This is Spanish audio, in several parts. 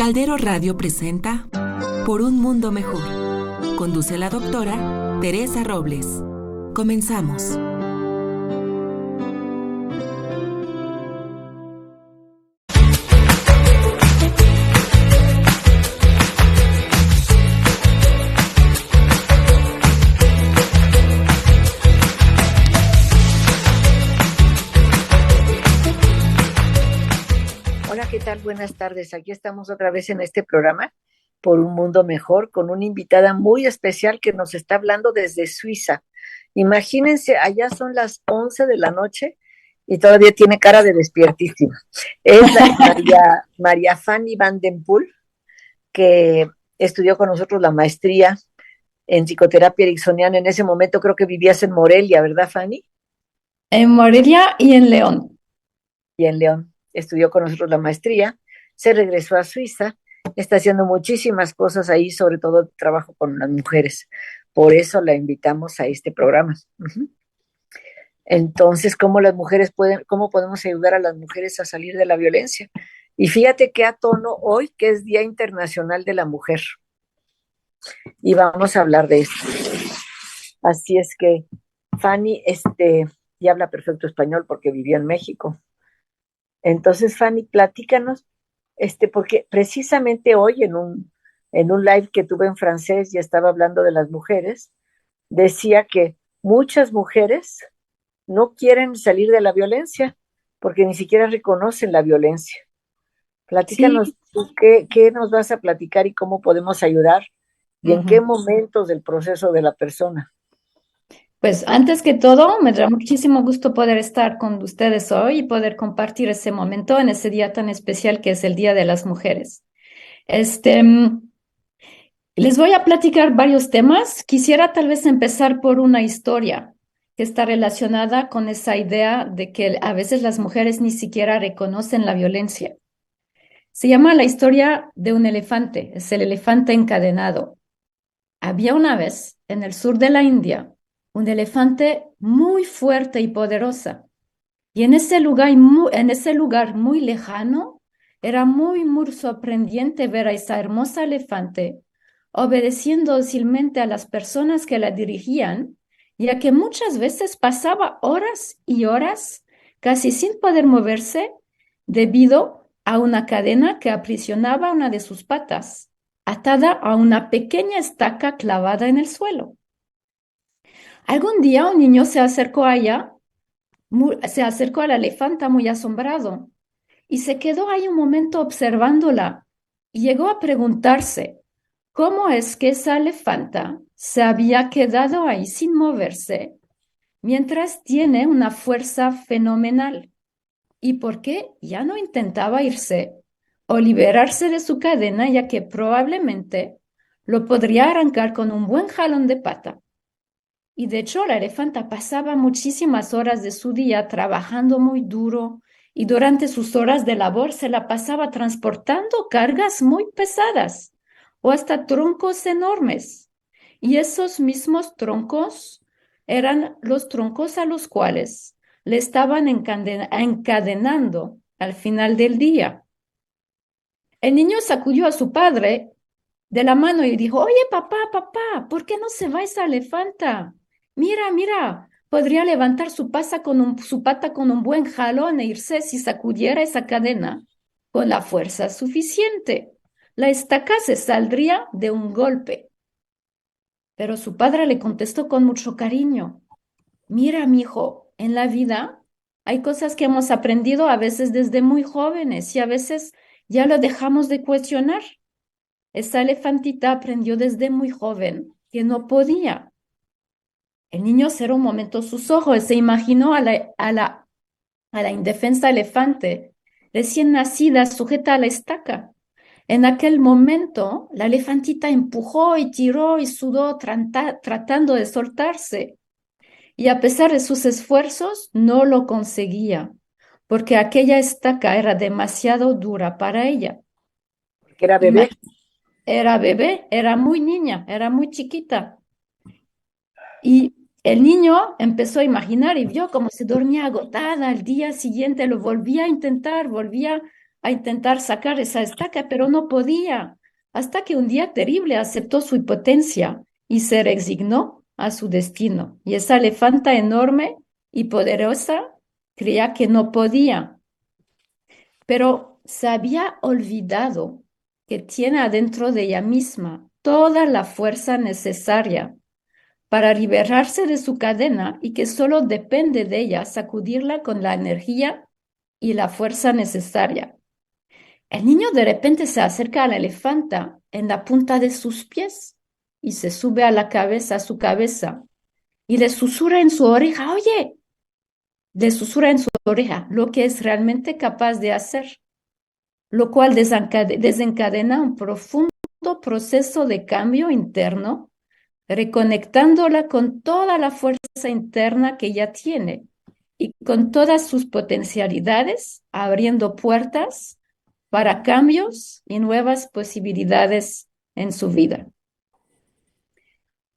Caldero Radio presenta Por un Mundo Mejor. Conduce la doctora Teresa Robles. Comenzamos. ¿Qué tal? Buenas tardes. Aquí estamos otra vez en este programa Por un Mundo Mejor con una invitada muy especial que nos está hablando desde Suiza. Imagínense, allá son las 11 de la noche y todavía tiene cara de despiertísima. Es María Fanny Van den Poel, que estudió con nosotros la maestría en psicoterapia ericksoniana. En ese momento creo que vivías en Morelia, ¿verdad, Fanny? En Morelia y en León. Y en León. Estudió con nosotros la maestría, se regresó a Suiza, está haciendo muchísimas cosas ahí, sobre todo trabajo con las mujeres. Por eso la invitamos a este programa. Entonces, ¿cómo podemos ayudar a las mujeres a salir de la violencia? Y fíjate que a tono hoy, que es Día Internacional de la Mujer, y vamos a hablar de esto. Así es que Fanny, ya habla perfecto español porque vivió en México. Entonces, Fanny, platícanos, porque precisamente hoy en un live que tuve en francés y estaba hablando de las mujeres, decía que muchas mujeres no quieren salir de la violencia porque ni siquiera reconocen la violencia. Platícanos Sí, tú, ¿qué nos vas a platicar y cómo podemos ayudar y en qué momentos del proceso de la persona? pues antes que todo, me da muchísimo gusto poder estar con ustedes hoy y poder compartir ese momento en ese día tan especial que es el Día de las Mujeres. Este, mm, Les voy a platicar varios temas. Quisiera tal vez empezar por una historia que está relacionada con esa idea de que a veces las mujeres ni siquiera reconocen la violencia. Se llama la historia de un elefante, es el elefante encadenado. Había una vez en el sur de la India un elefante muy fuerte y poderosa. Y en ese lugar muy lejano, era muy sorprendente ver a esa hermosa elefante obedeciendo dócilmente a las personas que la dirigían, ya que muchas veces pasaba horas y horas casi sin poder moverse debido a una cadena que aprisionaba una de sus patas, atada a una pequeña estaca clavada en el suelo. Algún día un niño se acercó a la elefanta muy asombrado y se quedó ahí un momento observándola y llegó a preguntarse cómo es que esa elefanta se había quedado ahí sin moverse mientras tiene una fuerza fenomenal y por qué ya no intentaba irse o liberarse de su cadena, ya que probablemente lo podría arrancar con un buen jalón de pata. Y de hecho, la elefanta pasaba muchísimas horas de su día trabajando muy duro y durante sus horas de labor se la pasaba transportando cargas muy pesadas o hasta troncos enormes. Y esos mismos troncos eran los troncos a los cuales le estaban encadenando al final del día. El niño sacudió a su padre de la mano y dijo, oye, papá, ¿por qué no se va esa elefanta? Mira, podría levantar su pata con un buen jalón e irse si sacudiera esa cadena con la fuerza suficiente. La estaca se saldría de un golpe. Pero su padre le contestó con mucho cariño, mira, mijo, en la vida hay cosas que hemos aprendido a veces desde muy jóvenes y a veces ya lo dejamos de cuestionar. Esa elefantita aprendió desde muy joven que no podía. El niño cerró un momento sus ojos y se imaginó a la indefensa elefante recién nacida sujeta a la estaca. En aquel momento, la elefantita empujó y tiró y sudó tratando de soltarse. Y a pesar de sus esfuerzos, no lo conseguía, porque aquella estaca era demasiado dura para ella. Que era bebé. Era bebé, era muy niña, era muy chiquita. Y el niño empezó a imaginar y vio cómo se dormía agotada. Al día siguiente lo volvía a intentar, volvía a intentar sacar esa estaca, pero no podía, hasta que un día terrible aceptó su impotencia y se resignó a su destino. Y esa elefanta enorme y poderosa creía que no podía, pero se había olvidado que tiene adentro de ella misma toda la fuerza necesaria para liberarse de su cadena y que solo depende de ella sacudirla con la energía y la fuerza necesaria. El niño de repente se acerca a la elefanta en la punta de sus pies y se sube a la cabeza, a su cabeza, y le susurra en su oreja, oye, le susurra en su oreja lo que es realmente capaz de hacer, lo cual desencadena un profundo proceso de cambio interno, reconectándola con toda la fuerza interna que ya tiene y con todas sus potencialidades, abriendo puertas para cambios y nuevas posibilidades en su vida.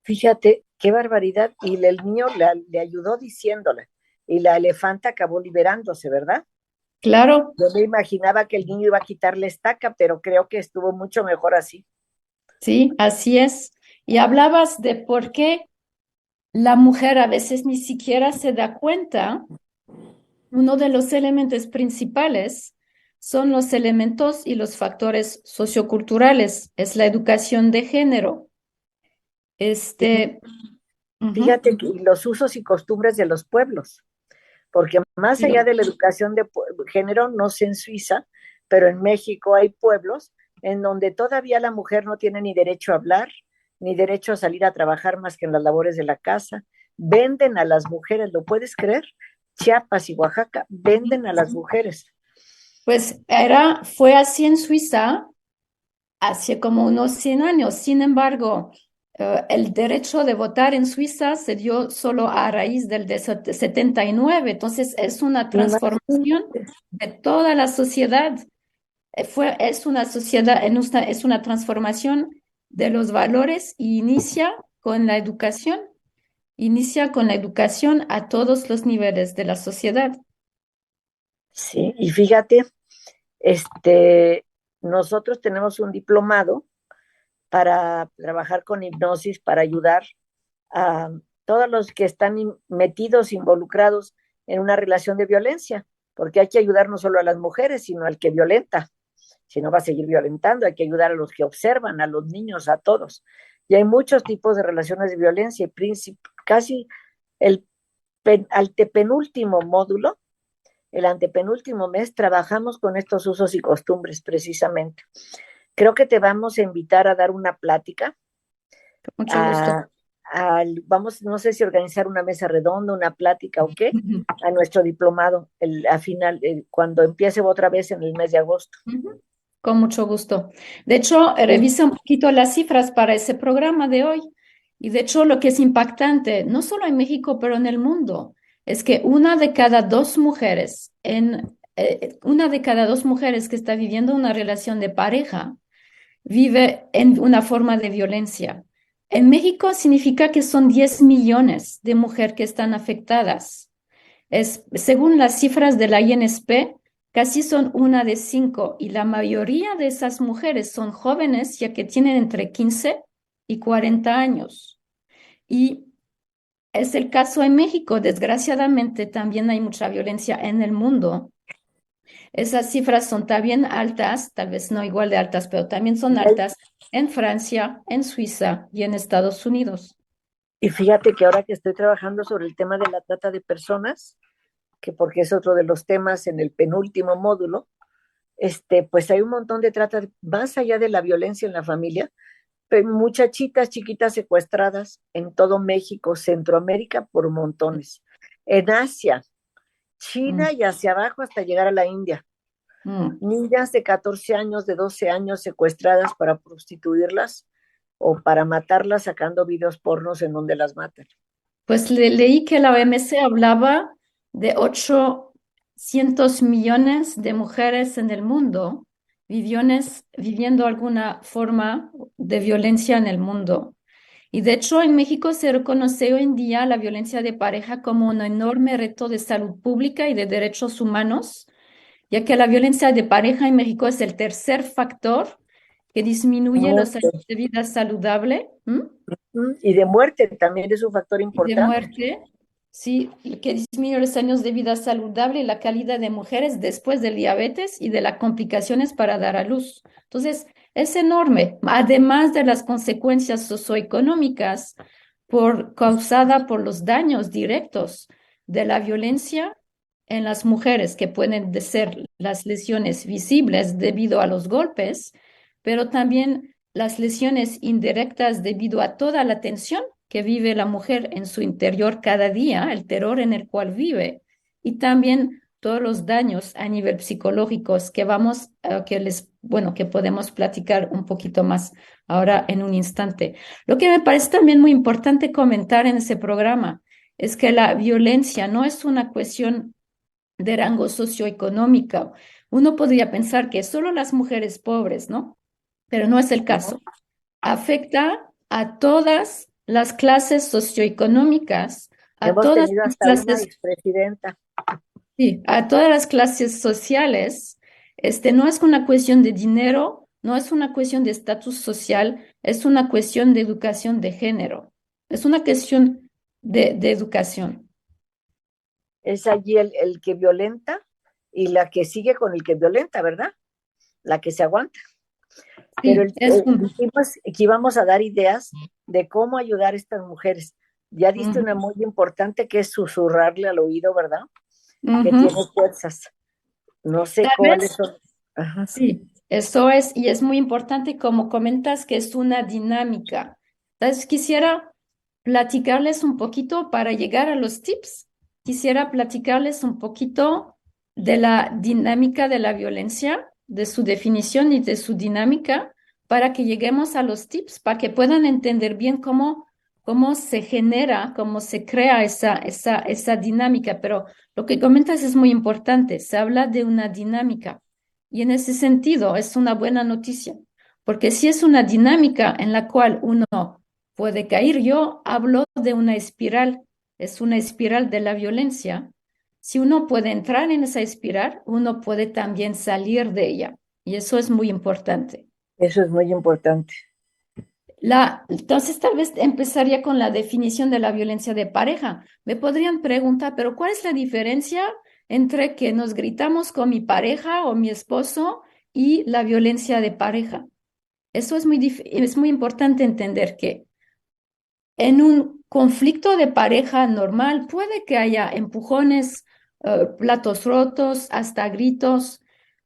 Fíjate, qué barbaridad. Y el niño le ayudó diciéndole, y la elefanta acabó liberándose, ¿verdad? Claro, Yo me imaginaba que el niño iba a quitarle estaca, pero creo que estuvo mucho mejor así. sí, así es. Y hablabas de por qué la mujer a veces ni siquiera se da cuenta. Uno de los elementos principales son los elementos y los factores socioculturales, es la educación de género. Este, ujú, Fíjate que los usos y costumbres de los pueblos, porque más allá sí, de la educación de género, no sé en Suiza, pero en México hay pueblos en donde todavía la mujer no tiene ni derecho a hablar, ni derecho a salir a trabajar más que en las labores de la casa. Venden a las mujeres, ¿lo puedes creer? Chiapas y Oaxaca venden a las mujeres. pues fue así en Suiza hace como unos 100 años. Sin embargo, el derecho de votar en Suiza se dio solo a raíz del de 79. Entonces, es una transformación de toda la sociedad. Es una sociedad, es una transformación de los valores y inicia con la educación a todos los niveles de la sociedad. Sí, y fíjate, este, nosotros tenemos un diplomado para trabajar con hipnosis, para ayudar a todos los que están metidos, involucrados en una relación de violencia, porque hay que ayudar no solo a las mujeres, sino al que violenta. Si no va a seguir violentando, hay que ayudar a los que observan, a los niños, a todos. Y hay muchos tipos de relaciones de violencia y casi el antepenúltimo módulo, el antepenúltimo mes, trabajamos con estos usos y costumbres precisamente. Creo que te vamos a invitar a dar una plática Mucho gusto. a, vamos, no sé si organizar una mesa redonda, una plática o qué, a nuestro diplomado, a final, cuando empiece otra vez en el mes de agosto. Ujú. Con mucho gusto. De hecho, revisa un poquito las cifras para ese programa de hoy. Y de hecho, lo que es impactante, no solo en México, pero en el mundo, es que una de cada dos mujeres que está viviendo una relación de pareja vive en una forma de violencia. En México significa que son 10 millones de mujeres que están afectadas. Según las cifras de la INSP, casi son una de cinco y la mayoría de esas mujeres son jóvenes ya que tienen entre 15 y 40 años. Y es el caso en México. Desgraciadamente también hay mucha violencia en el mundo. Esas cifras son también altas, tal vez no igual de altas, pero también son altas en Francia, en Suiza y en Estados Unidos. Y fíjate que ahora que estoy trabajando sobre el tema de la trata de personas, que porque es otro de los temas en el penúltimo módulo, pues hay un montón de trata, más allá de la violencia en la familia, muchachitas chiquitas secuestradas en todo México, Centroamérica por montones, en Asia, China Mm, y hacia abajo hasta llegar a la India. mm. Niñas de 14 años, de 12 años secuestradas para prostituirlas o para matarlas sacando videos pornos en donde las matan. Pues leí que la OMS hablaba de 800 millones de mujeres en el mundo viviendo alguna forma de violencia en el mundo. Y de hecho, en México se reconoce hoy en día la violencia de pareja como un enorme reto de salud pública y de derechos humanos, ya que la violencia de pareja en México es el tercer factor que disminuye los años Muerte. de vida saludable. ¿M? Y de muerte también es un factor Y de importante. muerte, sí, que disminuye los años de vida saludable y la calidad de mujeres después del diabetes y de las complicaciones para dar a luz. Entonces, es enorme, además de las consecuencias socioeconómicas causada por los daños directos de la violencia en las mujeres, que pueden ser las lesiones visibles debido a los golpes, pero también las lesiones indirectas debido a toda la tensión que vive la mujer en su interior cada día, el terror en el cual vive, y también todos los daños a nivel psicológicos que que podemos platicar un poquito más ahora en un instante. Lo que me parece también muy importante comentar en ese programa es que la violencia no es una cuestión de rango socioeconómico. Uno podría pensar que solo las mujeres pobres, ¿no? Pero no es el ¿No? caso. Afecta a todas las clases socioeconómicas, a Hemos todas tenido las hasta una clases, expresidenta. sí, a todas las clases sociales. No es una cuestión de dinero, no es una cuestión de estatus social, es una cuestión de educación de género. Es una cuestión de educación. Es allí el que violenta y la que sigue con el que violenta, ¿verdad? La que se aguanta. Pero Sí, es un... dijimos que íbamos a dar ideas de cómo ayudar a estas mujeres. Ya diste Ujú, una muy importante que es susurrarle al oído, ¿verdad? Que tiene ujú. fuerzas. No sé Tal cuáles vez, son. Ajá. sí, eso es, y es muy importante como comentas que es una dinámica. Entonces, quisiera platicarles un poquito para llegar a los tips. Quisiera platicarles un poquito de la dinámica de la violencia, de su definición y de su dinámica, para que lleguemos a los tips, para que puedan entender bien cómo se genera, cómo se crea esa dinámica. Pero lo que comentas es muy importante. Se habla de una dinámica. Y en ese sentido es una buena noticia, porque si es una dinámica en la cual uno puede caer, yo hablo de una espiral, es una espiral de la violencia. Si uno puede entrar en esa espiral, uno puede también salir de ella. Y eso es muy importante. Eso es muy importante. Entonces, tal vez empezaría con la definición de la violencia de pareja. Me podrían preguntar, pero ¿cuál es la diferencia entre que nos gritamos con mi pareja o mi esposo y la violencia de pareja? Eso es muy importante entender que en un conflicto de pareja normal puede que haya empujones, platos rotos, hasta gritos,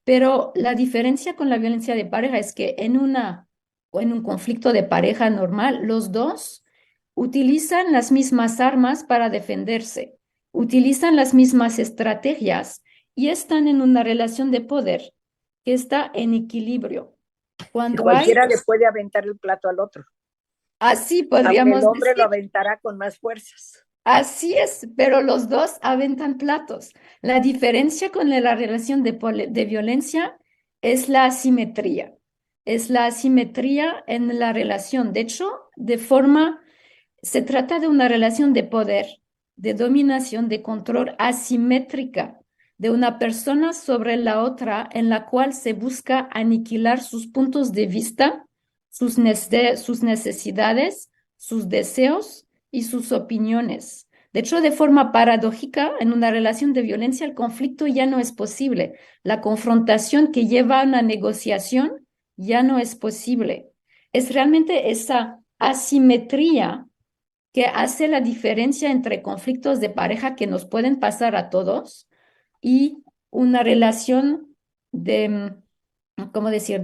pero la diferencia con la violencia de pareja es que o en un conflicto de pareja normal, los dos utilizan las mismas armas para defenderse, utilizan las mismas estrategias y están en una relación de poder que está en equilibrio. Si Cuando hay, cualquiera le puede aventar el plato al otro, así aunque el podríamos hombre lo decir. aventará con más fuerzas. Así es, pero los dos aventan platos. La diferencia con la relación de violencia es la asimetría. Es la asimetría en la relación. De hecho, se trata de una relación de poder, de dominación, de control asimétrica de una persona sobre la otra en la cual se busca aniquilar sus puntos de vista, sus necesidades, sus deseos y sus opiniones. De hecho, de forma paradójica, en una relación de violencia, el conflicto ya no es posible. La confrontación que lleva a una negociación ya no es posible. Es realmente esa asimetría que hace la diferencia entre conflictos de pareja que nos pueden pasar a todos y una relación ¿cómo decir?,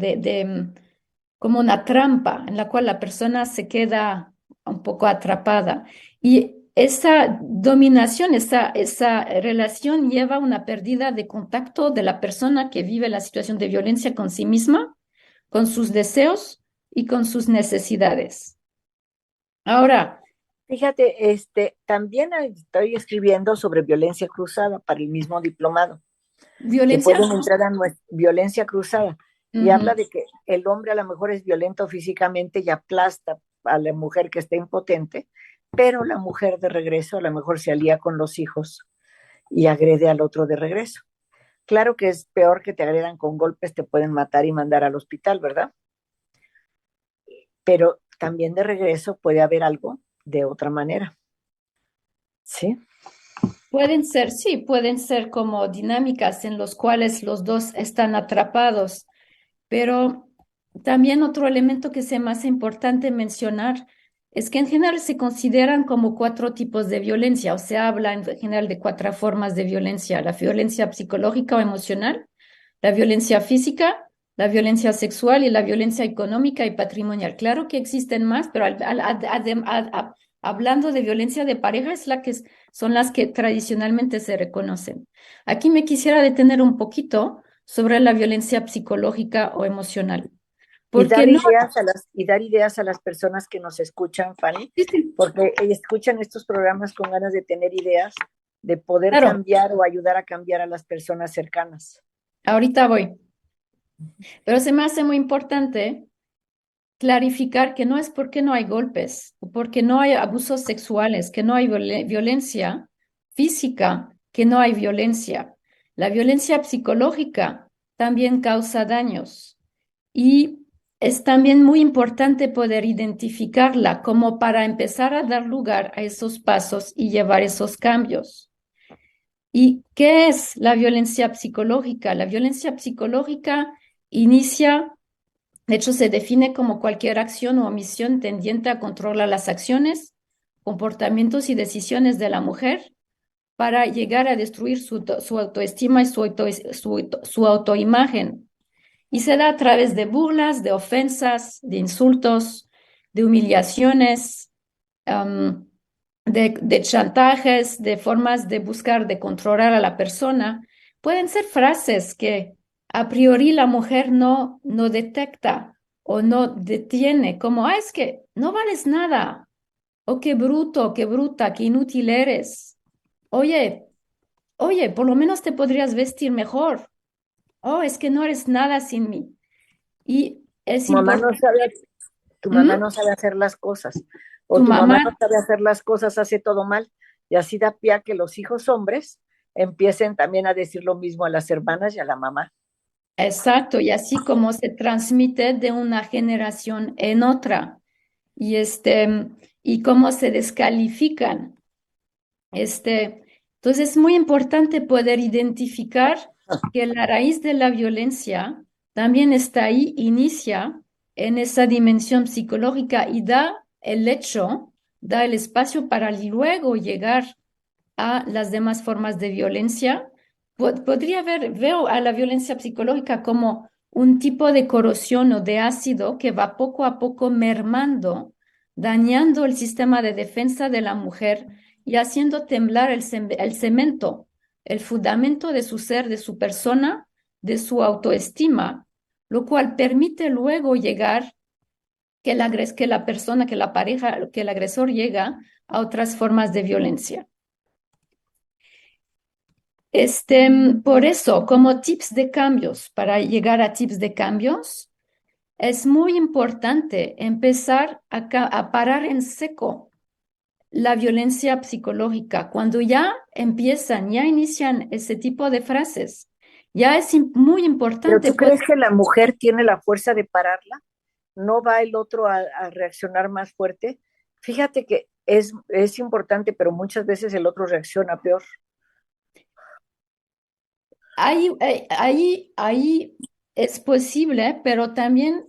como una trampa en la cual la persona se queda un poco atrapada. Y esa dominación, esa relación lleva a una pérdida de contacto de la persona que vive la situación de violencia con sí misma, con sus deseos y con sus necesidades. Ahora, Fíjate, también estoy escribiendo sobre violencia cruzada para el mismo diplomado, que violencia. pueden entrar a nuestra violencia cruzada. Y habla Ujú. de que el hombre a lo mejor es violento físicamente y aplasta a la mujer que está impotente, pero la mujer de regreso a lo mejor se alía con los hijos y agrede al otro de regreso. Claro que es peor que te agredan con golpes, te pueden matar y mandar al hospital, ¿verdad? Pero también de regreso puede haber algo de otra manera, ¿sí? Pueden ser, sí, pueden ser como dinámicas en los cuales los dos están atrapados, pero también otro elemento que es más importante mencionar es que en general se consideran como cuatro tipos de violencia, o se habla en general de cuatro formas de violencia: la violencia psicológica o emocional, la violencia física, la violencia sexual y la violencia económica y patrimonial. Claro que existen más, pero hablando de violencia de pareja es son las que tradicionalmente se reconocen. Aquí me quisiera detener un poquito sobre la violencia psicológica o emocional, Y porque dar no, ideas y dar ideas a las personas que nos escuchan, Fanny, sí, sí, porque escuchan estos programas con ganas de tener ideas, de poder claro, cambiar o ayudar a cambiar a las personas cercanas. ahorita voy, pero se me hace muy importante clarificar que no es porque no hay golpes, o porque no hay abusos sexuales, que no hay violencia física, que no hay violencia. La violencia psicológica también causa daños y es también muy importante poder identificarla como para empezar a dar lugar a esos pasos y llevar esos cambios. ¿Y qué es la violencia psicológica? La violencia psicológica inicia, de hecho, se define como cualquier acción o omisión tendiente a controlar las acciones, comportamientos y decisiones de la mujer para llegar a destruir su autoestima y su autoimagen. Y se da a través de burlas, de ofensas, de insultos, de humillaciones, um, de chantajes, de formas de buscar, de controlar a la persona. Pueden ser frases que a priori la mujer no detecta o no detiene, como, ah, es que no vales nada, o qué bruto, qué bruta, qué inútil eres. Oye, oye, por lo menos te podrías vestir mejor. Oh, es que no eres nada sin mí. Y es Tu mamá no importante. sabe, tu mamá ¿Mm? no sabe hacer las cosas, o Tu tu mamá mamá, no sabe hacer las cosas, hace todo mal, y así da pie a que los hijos hombres empiecen también a decir lo mismo a las hermanas y a la mamá. exacto, y así como se transmite de una generación en otra, y y cómo se descalifican. Entonces es muy importante poder identificar que la raíz de la violencia también está ahí, inicia en esa dimensión psicológica y da el espacio para luego llegar a las demás formas de violencia. Veo a la violencia psicológica como un tipo de corrosión o de ácido que va poco a poco mermando, dañando el sistema de defensa de la mujer y haciendo temblar el cemento, el fundamento de su ser, de su persona, de su autoestima, lo cual permite luego llegar que la persona, que la pareja, que el agresor llega a otras formas de violencia. Por eso, como tips de cambios, para llegar a tips de cambios, es muy importante empezar a parar en seco la violencia psicológica. Cuando ya inician ese tipo de frases, ya es muy Pero importante ¿tú poder. crees que la mujer tiene la fuerza de pararla? ¿No va el otro a reaccionar más fuerte? Fíjate que es importante, pero muchas veces el otro reacciona peor. Ahí es posible, pero también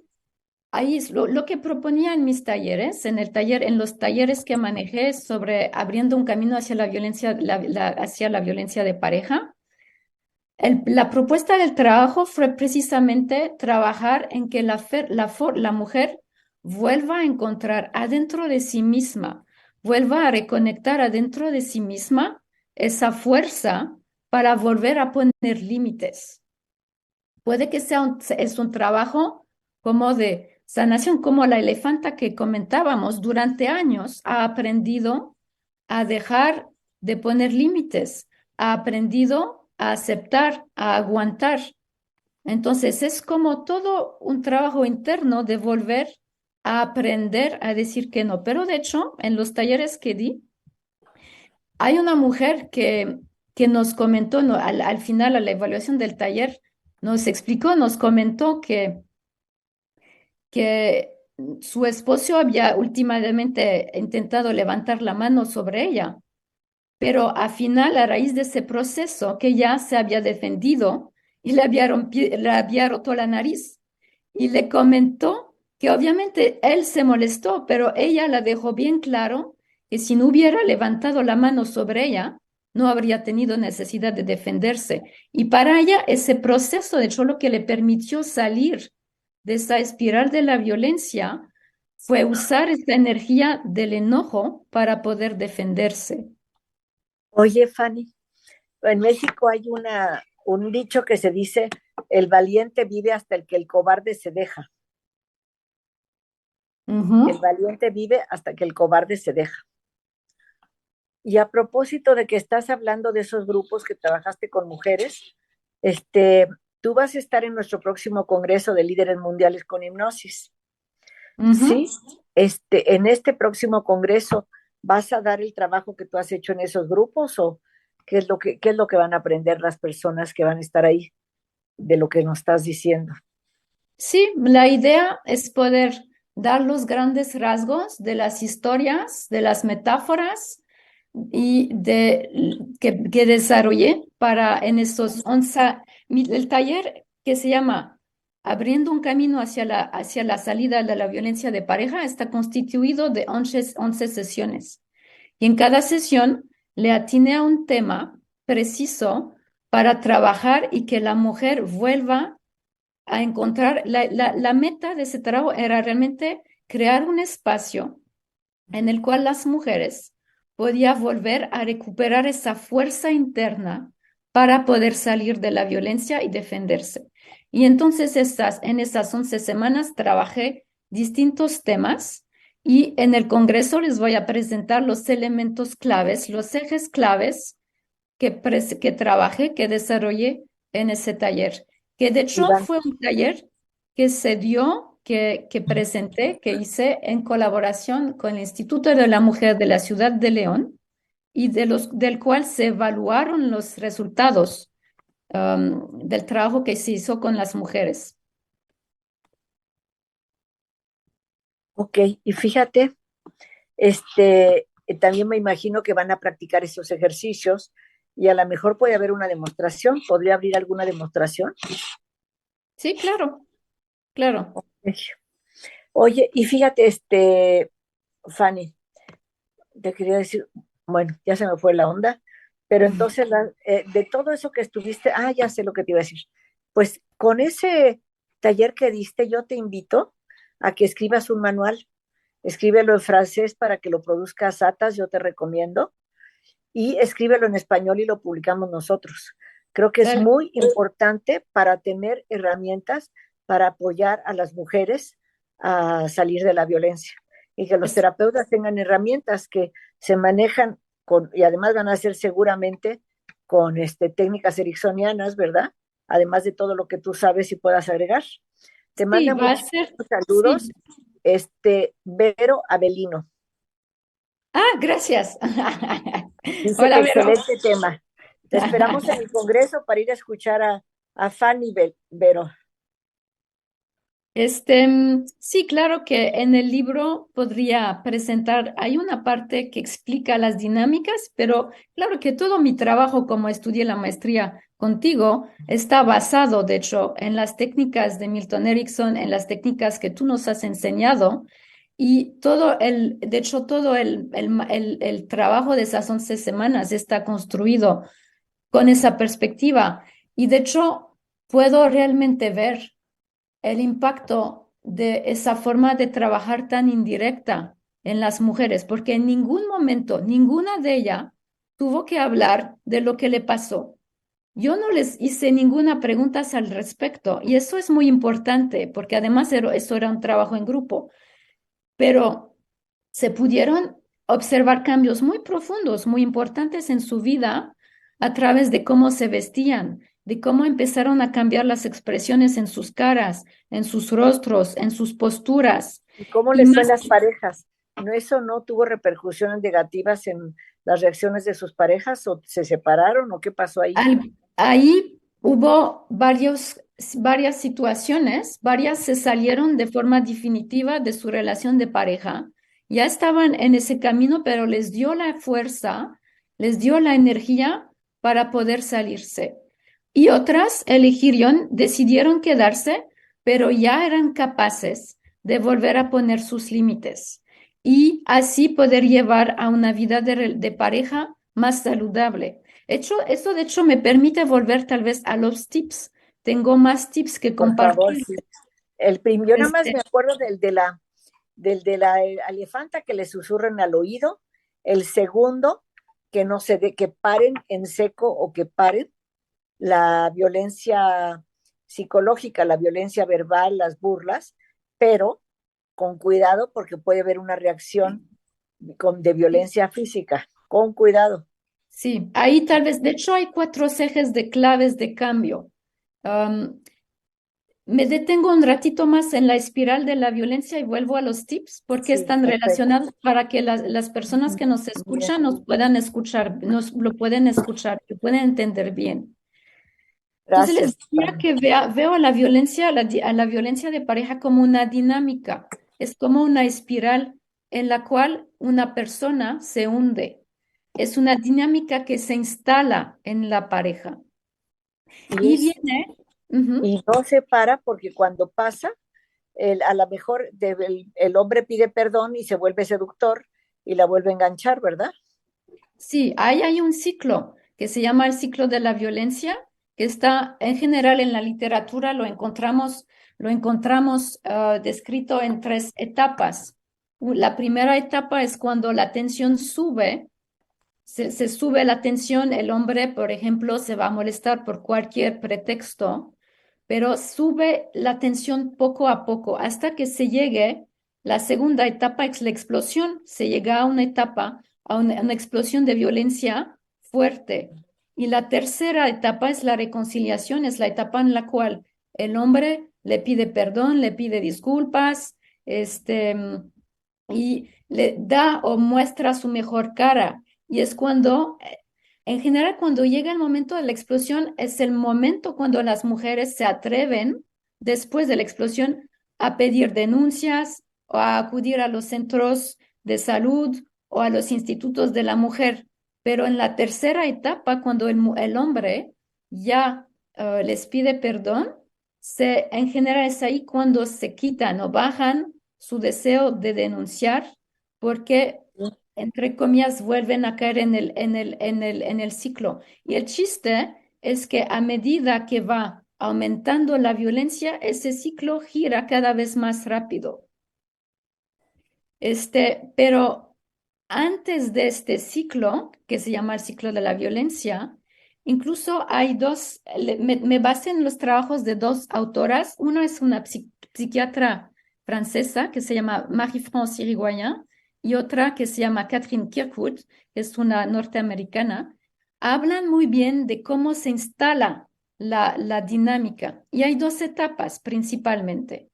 ahí es lo que proponía en mis talleres, en los talleres que manejé sobre abriendo un camino hacia la violencia, hacia la violencia de pareja. La propuesta del trabajo fue precisamente trabajar en que la mujer vuelva a encontrar adentro de sí misma, vuelva a reconectar adentro de sí misma esa fuerza para volver a poner límites. Puede que es un trabajo como de sanación, como la elefanta que comentábamos, durante años ha aprendido a dejar de poner límites, ha aprendido a aceptar, a aguantar. Entonces es como todo un trabajo interno de volver a aprender a decir que no. Pero de hecho, en los talleres que di, hay una mujer que que nos comentó, no, al final, a la evaluación del taller, nos explicó, nos comentó que su esposo había últimamente intentado levantar la mano sobre ella, pero al final, a raíz de ese proceso, que ya se había defendido y le había roto la nariz, y le comentó que obviamente él se molestó, pero ella la dejó bien claro que si no hubiera levantado la mano sobre ella, no habría tenido necesidad de defenderse. Y para ella ese proceso, de hecho, lo que le permitió salir de esa espiral de la violencia fue usar esta energía del enojo para poder defenderse. Oye, Fanny, en México hay un dicho que se dice, el valiente vive hasta el que el cobarde se deja. El Ujú. valiente vive hasta que el cobarde se deja. Y a propósito de que estás hablando de esos grupos que trabajaste con mujeres, este, tú vas a estar en nuestro próximo Congreso de Líderes Mundiales con Hipnosis. Sí, Ujú. en este próximo Congreso, ¿vas a dar el trabajo que tú has hecho en esos grupos o qué es lo que van a aprender las personas que van a estar ahí de lo que nos estás diciendo? Sí, la idea es poder dar los grandes rasgos de las historias, de las metáforas y que desarrollé para en esos 11, el taller que se llama Abriendo un camino hacia la salida de la violencia de pareja está constituido de 11 sesiones. Y en cada sesión le atiné a un tema preciso para trabajar y que la mujer vuelva a encontrar, la meta de ese trabajo era realmente crear un espacio en el cual las mujeres podían volver a recuperar esa fuerza interna para poder salir de la violencia y defenderse. Y entonces en estas 11 semanas trabajé distintos temas y en el Congreso les voy a presentar los elementos claves, los ejes claves que trabajé, que desarrollé en ese taller, que de hecho Iván, fue un taller que se dio, que presenté, que hice en colaboración con el Instituto de la Mujer de la Ciudad de León y del cual se evaluaron los resultados del trabajo que se hizo con las mujeres. ok, y fíjate, también me imagino que van a practicar esos ejercicios y a lo mejor puede haber una demostración, podría abrir alguna demostración. Sí, claro, claro. Oye, y fíjate, Fanny, te quería decir, bueno, ya se me fue la onda, pero entonces de todo eso que estuviste, ya sé lo que te iba a decir. Pues con ese taller que diste, yo te invito a que escribas un manual. Escríbelo en francés para que lo produzcas Atas, yo te recomiendo, y escríbelo en español y lo publicamos nosotros. Creo que es Dale. muy importante para tener herramientas para apoyar a las mujeres a salir de la violencia y que los Es- terapeutas tengan herramientas que se manejan y además van a ser seguramente con técnicas ericksonianas, ¿verdad? Además de todo lo que tú sabes y puedas agregar. Te sí, manda va a muchísimos ser, saludos, sí. Vero Avelino. Gracias. Dice que Hola, Vero. excelente tema. Te esperamos en el Congreso para ir a escuchar a Fanny Vero. Sí, claro que en el libro podría presentar, hay una parte que explica las dinámicas, pero claro que todo mi trabajo como estudié la maestría contigo está basado, de hecho, en las técnicas de Milton Erickson, en las técnicas que tú nos has enseñado y de hecho, todo el trabajo de esas 11 semanas está construido con esa perspectiva y de hecho puedo realmente ver el impacto de esa forma de trabajar tan indirecta en las mujeres, porque en ningún momento, ninguna de ellas tuvo que hablar de lo que le pasó. Yo no les hice ninguna pregunta al respecto y eso es muy importante porque además eso era un trabajo en grupo, pero se pudieron observar cambios muy profundos, muy importantes en su vida a través de cómo se vestían, de cómo empezaron a cambiar las expresiones en sus caras, en sus rostros, en sus posturas. ¿Y cómo Y les fue en más, las parejas? ¿No, eso no tuvo repercusiones negativas las reacciones de sus parejas o se separaron o qué pasó ahí? Ahí hubo varias situaciones, varias se salieron de forma definitiva de su relación de pareja. Ya estaban en ese camino, pero les dio la fuerza, les dio la energía para poder salirse. Y otras decidieron quedarse, pero ya eran capaces de volver a poner sus límites y así poder llevar a una vida de pareja más saludable. Esto de hecho me permite volver tal vez a los tips. Tengo más tips que Por favor, compartir. sí. Yo nada más Este, me acuerdo del de la elefanta que le susurren al oído, el segundo, que no se que paren en seco o que paren la violencia psicológica, la violencia verbal, las burlas, pero con cuidado porque puede haber una reacción de violencia física, con cuidado. sí, ahí tal vez, de hecho hay 4 ejes de claves de cambio. Um, Me detengo un ratito más en la espiral de la violencia y vuelvo a los tips porque Sí, están perfecto. relacionados para que las personas que nos Bien. escuchan nos puedan escuchar, nos lo pueden escuchar, que pueden entender bien. Entonces les Gracias, decía Tania. que veo a la violencia, a la violencia de pareja como una dinámica, es como una espiral en la cual una persona se hunde. Es una dinámica que se instala en la pareja. Y, Y es, viene, ujú. y no se para porque cuando pasa, a lo mejor el hombre pide perdón y se vuelve seductor y la vuelve a enganchar, ¿verdad? Sí, ahí hay un ciclo que se llama el ciclo de la violencia, que está en general en la literatura, lo encontramos descrito en 3 etapas. La primera etapa es cuando la tensión sube, se sube la tensión, el hombre, por ejemplo, se va a molestar por cualquier pretexto, pero sube la tensión poco a poco hasta que se llegue la segunda etapa, es la explosión, se llega a una etapa, a una explosión de violencia fuerte. Y la tercera etapa es la reconciliación, es la etapa en la cual el hombre le pide perdón, le pide disculpas, y le da o muestra su mejor cara. Y es cuando, en general, cuando llega el momento de la explosión, es el momento cuando las mujeres se atreven, después de la explosión, a pedir denuncias o a acudir a los centros de salud o a los institutos de la mujer. Pero en la tercera etapa, cuando el hombre ya les pide perdón, en general es ahí cuando se quitan o bajan su deseo de denunciar porque, entre comillas, vuelven a caer en el ciclo. Y el chiste es que a medida que va aumentando la violencia, ese ciclo gira cada vez más rápido. Pero antes de este ciclo, que se llama el ciclo de la violencia, incluso hay me basé en los trabajos de 2 autoras. Una es una psiquiatra francesa que se llama Marie-France Irigoyen y otra que se llama Catherine Kirkwood, que es una norteamericana. Hablan muy bien de cómo se instala la dinámica. Y hay 2 etapas principalmente.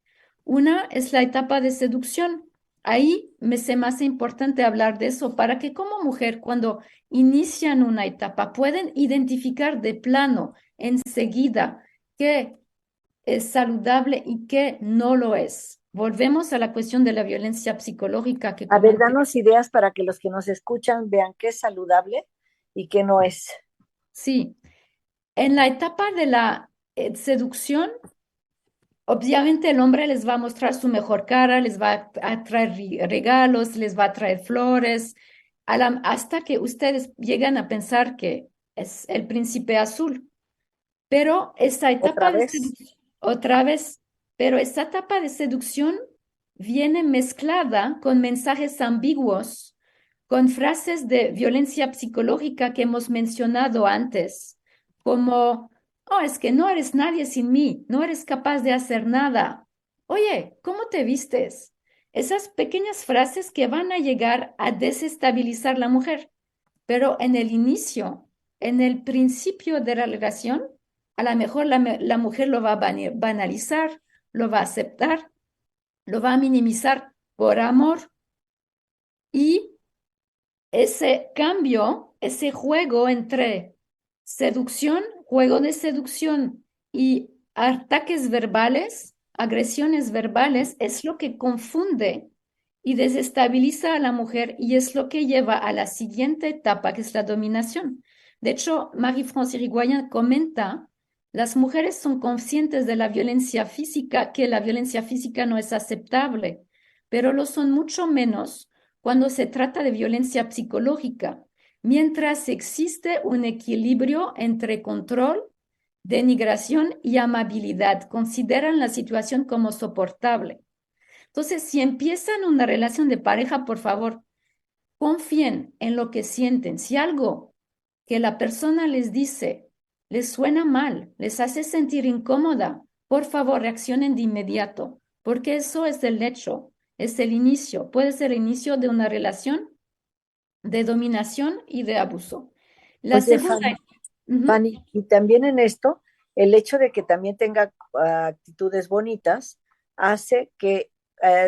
Una es la etapa de seducción. Ahí me se me hace importante hablar de eso para que como mujer, cuando inician una etapa, pueden identificar de plano, enseguida, qué es saludable y qué no lo es. Volvemos a la cuestión de la violencia psicológica que A ver, comenté. danos ideas para que los que nos escuchan vean qué es saludable y qué no es. Sí, en la etapa de la seducción, obviamente el hombre les va a mostrar su mejor cara, les va a traer regalos, les va a traer flores, hasta que ustedes llegan a pensar que es el príncipe azul. Pero esa Otra etapa de vez, seducción, otra vez, pero esa etapa de seducción viene mezclada con mensajes ambiguos, con frases de violencia psicológica que hemos mencionado antes, como, oh, es que no eres nadie sin mí, no eres capaz de hacer nada. Oye, ¿cómo te vistes? Esas pequeñas frases que van a llegar a desestabilizar la mujer, pero en el inicio, en el principio de la relación, a lo mejor la mujer lo va a banalizar, lo va a aceptar, lo va a minimizar por amor y ese cambio, ese juego entre seducción, juego de seducción y ataques verbales, agresiones verbales, es lo que confunde y desestabiliza a la mujer y es lo que lleva a la siguiente etapa, que es la dominación. De hecho, Marie-France Irigoyen comenta, las mujeres son conscientes de la violencia física, que la violencia física no es aceptable, pero lo son mucho menos cuando se trata de violencia psicológica, mientras existe un equilibrio entre control, denigración y amabilidad. Consideran la situación como soportable. Entonces, si empiezan una relación de pareja, por favor, confíen en lo que sienten. Si algo que la persona les dice les suena mal, les hace sentir incómoda, por favor, reaccionen de inmediato, porque eso es el hecho, es el inicio, puede ser el inicio de una relación de dominación y de abuso. La Oye, segunda, Fanny, y también en esto, el hecho de que también tenga actitudes bonitas hace que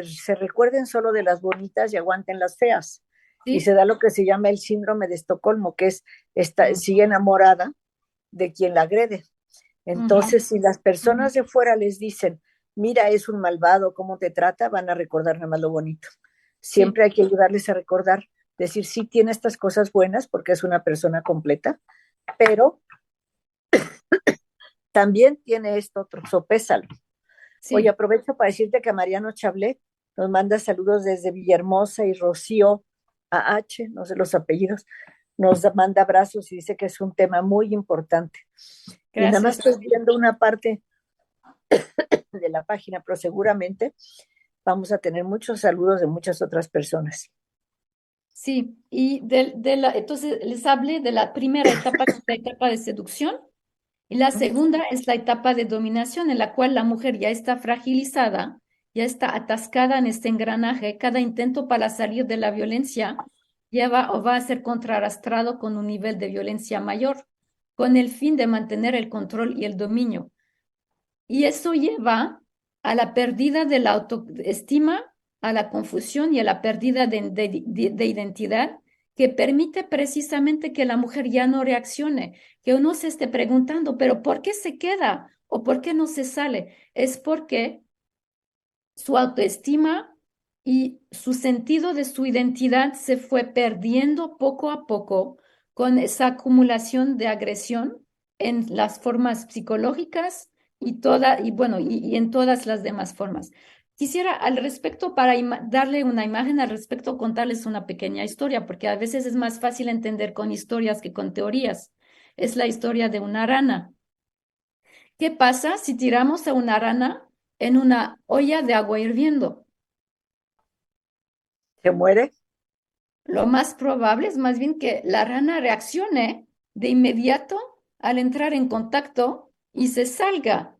se recuerden solo de las bonitas y aguanten las feas. Y se ¿sí? da lo que se llama el síndrome de Estocolmo, que es Mm, sigue enamorada de quien la agrede. ujú, Entonces, si las ujú. personas de fuera les dicen, mira, es un malvado, ¿cómo te trata? Van a recordar nada más lo bonito. Sí, Siempre hay que ayudarles a recordar, decir, sí tiene estas cosas buenas porque es una persona completa, pero también tiene esto otro, sopésalo. Oye, sí. aprovecho para decirte que Mariano Chablé nos manda saludos desde Villahermosa y Rocío AH, no sé los apellidos, nos manda abrazos y dice que es un tema muy importante. Y nada más Gracias. estoy viendo una parte de la página, pero seguramente vamos a tener muchos saludos de muchas otras personas. Sí, y entonces les hablé de la primera etapa, que es la etapa de seducción, y la segunda es la etapa de dominación, en la cual la mujer ya está fragilizada, ya está atascada en este engranaje. Cada intento para salir de la violencia lleva o va a ser contrarrestrado con un nivel de violencia mayor, con el fin de mantener el control y el dominio. Y eso lleva a la pérdida de la autoestima, a la confusión y a la pérdida de identidad, que permite precisamente que la mujer ya no reaccione, que uno se esté preguntando, pero ¿por qué se queda o por qué no se sale? Es porque su autoestima y su sentido de su identidad se fue perdiendo poco a poco con esa acumulación de agresión en las formas psicológicas y en todas las demás formas. Quisiera al respecto, para darle una imagen al respecto, contarles una pequeña historia, porque a veces es más fácil entender con historias que con teorías. Es la historia de una rana. ¿Qué pasa si tiramos a una rana en una olla de agua hirviendo? ¿Se muere? Lo más probable es más bien que la rana reaccione de inmediato al entrar en contacto y se salga.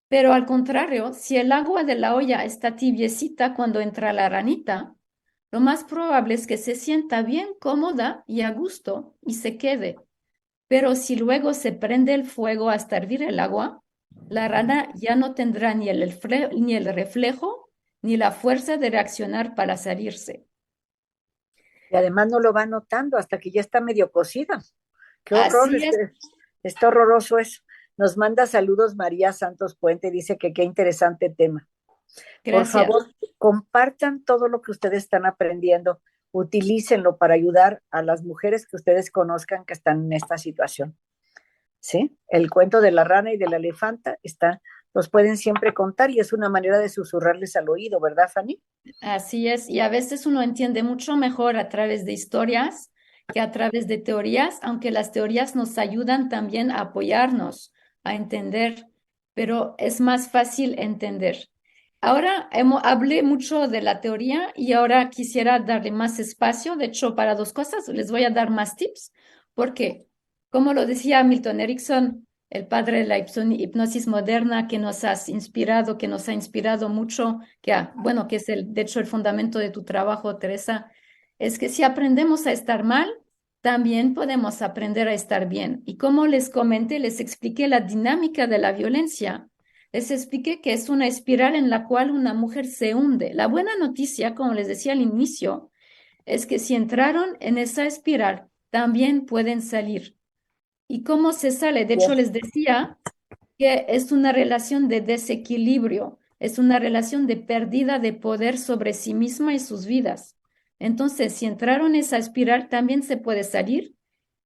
Pero al contrario, si el agua de la olla está tibiecita cuando entra la ranita, lo más probable es que se sienta bien cómoda y a gusto y se quede. Pero si luego se prende el fuego hasta hervir el agua, la rana ya no tendrá ni el reflejo ni la fuerza de reaccionar para salirse. Y además no lo va notando hasta que ya está medio cocida. Qué horror, Así es. está horroroso eso. Nos manda saludos María Santos Puente, dice que qué interesante tema. Por Gracias. favor, compartan todo lo que ustedes están aprendiendo, utilícenlo para ayudar a las mujeres que ustedes conozcan que están en esta situación. ¿Sí? El cuento de la rana y de la elefanta está, los pueden siempre contar y es una manera de susurrarles al oído, ¿verdad, Fanny? Así es, y a veces uno entiende mucho mejor a través de historias que a través de teorías, aunque las teorías nos ayudan también a apoyarnos, a entender, pero es más fácil entender. Ahora hablé mucho de la teoría y ahora quisiera darle más espacio. De hecho, para dos cosas les voy a dar más tips, porque, como lo decía Milton Erickson, el padre de la hipnosis moderna, que nos has inspirado, que nos ha inspirado mucho, bueno, que es de hecho el fundamento de tu trabajo, Teresa, es que si aprendemos a estar mal, también podemos aprender a estar bien. Y como les comenté, les expliqué la dinámica de la violencia. Les expliqué que es una espiral en la cual una mujer se hunde. La buena noticia, como les decía al inicio, es que si entraron en esa espiral, también pueden salir. ¿Y cómo se sale? De hecho, Bien. les decía que es una relación de desequilibrio, es una relación de pérdida de poder sobre sí misma y sus vidas. Entonces, si entraron en esa espiral, también se puede salir